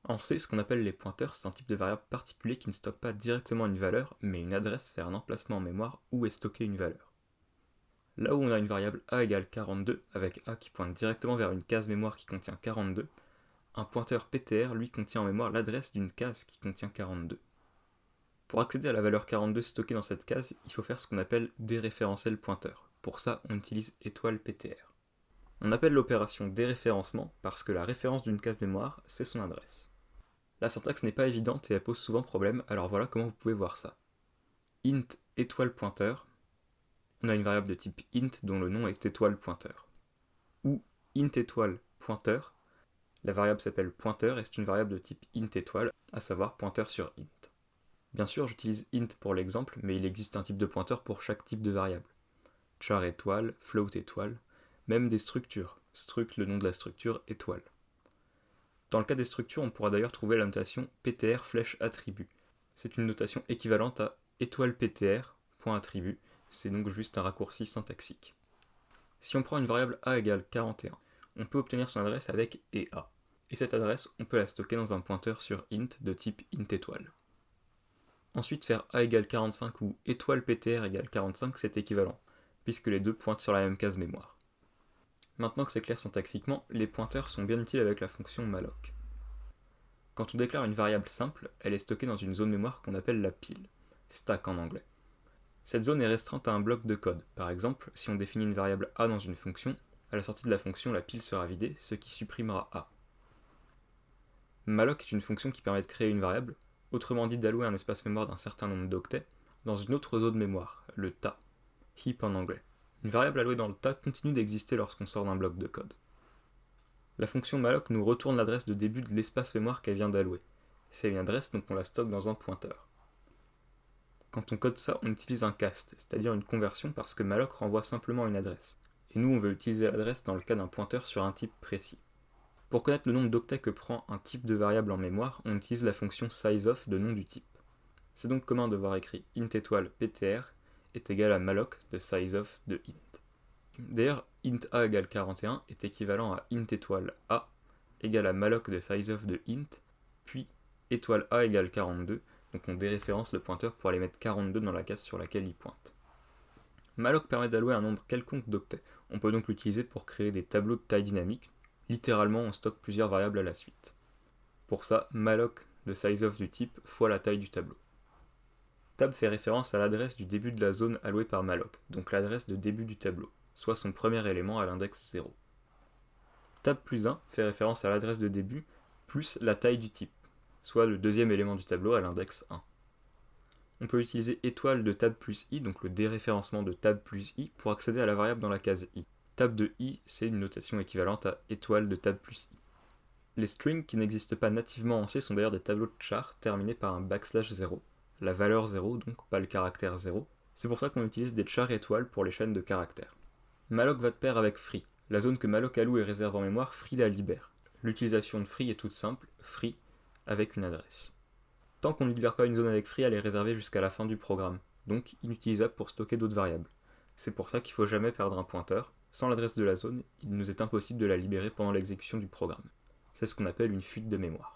En C, ce qu'on appelle les pointeurs, c'est un type de variable particulier qui ne stocke pas directement une valeur, mais une adresse vers un emplacement en mémoire où est stockée une valeur. Là où on a une variable a égale 42, avec a qui pointe directement vers une case mémoire qui contient 42, un pointeur ptr lui contient en mémoire l'adresse d'une case qui contient 42. Pour accéder à la valeur 42 stockée dans cette case, il faut faire ce qu'on appelle déréférencer le pointeur. Pour ça, on utilise étoile ptr. On appelle l'opération déréférencement parce que la référence d'une case mémoire, c'est son adresse. La syntaxe n'est pas évidente et elle pose souvent problème, alors voilà comment vous pouvez voir ça. Int étoile pointeur, on a une variable de type int dont le nom est étoile pointeur. Ou int étoile pointeur, la variable s'appelle pointeur et c'est une variable de type int étoile, à savoir pointeur sur int. Bien sûr, j'utilise int pour l'exemple, mais il existe un type de pointeur pour chaque type de variable. Char étoile, float étoile, même des structures. Struct, le nom de la structure, étoile. Dans le cas des structures, on pourra d'ailleurs trouver la notation ptr flèche attribut. C'est une notation équivalente à étoile ptr, point attribut, c'est donc juste un raccourci syntaxique. Si on prend une variable a égale 41, on peut obtenir son adresse avec EA. Et cette adresse, on peut la stocker dans un pointeur sur int de type int étoile. Ensuite, faire a égale 45 ou étoile ptr égale 45, c'est équivalent, puisque les deux pointent sur la même case mémoire. Maintenant que c'est clair syntaxiquement, les pointeurs sont bien utiles avec la fonction malloc. Quand on déclare une variable simple, elle est stockée dans une zone mémoire qu'on appelle la pile, stack en anglais. Cette zone est restreinte à un bloc de code. Par exemple, si on définit une variable a dans une fonction, à la sortie de la fonction, la pile sera vidée, ce qui supprimera a. Malloc est une fonction qui permet de créer une variable, autrement dit d'allouer un espace mémoire d'un certain nombre d'octets, dans une autre zone mémoire, le tas, heap en anglais. Une variable allouée dans le tas continue d'exister lorsqu'on sort d'un bloc de code. La fonction malloc nous retourne l'adresse de début de l'espace mémoire qu'elle vient d'allouer. C'est une adresse, donc on la stocke dans un pointeur. Quand on code ça, on utilise un cast, c'est-à-dire une conversion parce que malloc renvoie simplement une adresse. Et nous, on veut utiliser l'adresse dans le cas d'un pointeur sur un type précis. Pour connaître le nombre d'octets que prend un type de variable en mémoire, on utilise la fonction sizeof de nom du type. C'est donc commun de voir écrit int étoile ptr est égal à malloc de sizeof de int. D'ailleurs, int a égale 41 est équivalent à int étoile a égale à malloc de sizeof de int, puis étoile a égale 42, donc on déréférence le pointeur pour aller mettre 42 dans la case sur laquelle il pointe. Malloc permet d'allouer un nombre quelconque d'octets. On peut donc l'utiliser pour créer des tableaux de taille dynamique. Littéralement, on stocke plusieurs variables à la suite. Pour ça, malloc de sizeof du type fois la taille du tableau. Tab fait référence à l'adresse du début de la zone allouée par malloc, donc l'adresse de début du tableau, soit son premier élément à l'index 0. Tab plus 1 fait référence à l'adresse de début plus la taille du type, soit le deuxième élément du tableau à l'index 1. On peut utiliser étoile de tab plus i, donc le déréférencement de tab plus i, pour accéder à la variable dans la case i. Tab de i, c'est une notation équivalente à étoile de tab plus i. Les strings qui n'existent pas nativement en C sont d'ailleurs des tableaux de char terminés par un backslash 0. La valeur 0, donc pas le caractère 0. C'est pour ça qu'on utilise des chars étoiles pour les chaînes de caractères. Malloc va de pair avec free. La zone que malloc alloue et réserve en mémoire, free la libère. L'utilisation de free est toute simple, free avec une adresse. Tant qu'on ne libère pas une zone avec free, elle est réservée jusqu'à la fin du programme, donc inutilisable pour stocker d'autres variables. C'est pour ça qu'il ne faut jamais perdre un pointeur. Sans l'adresse de la zone, il nous est impossible de la libérer pendant l'exécution du programme. C'est ce qu'on appelle une fuite de mémoire.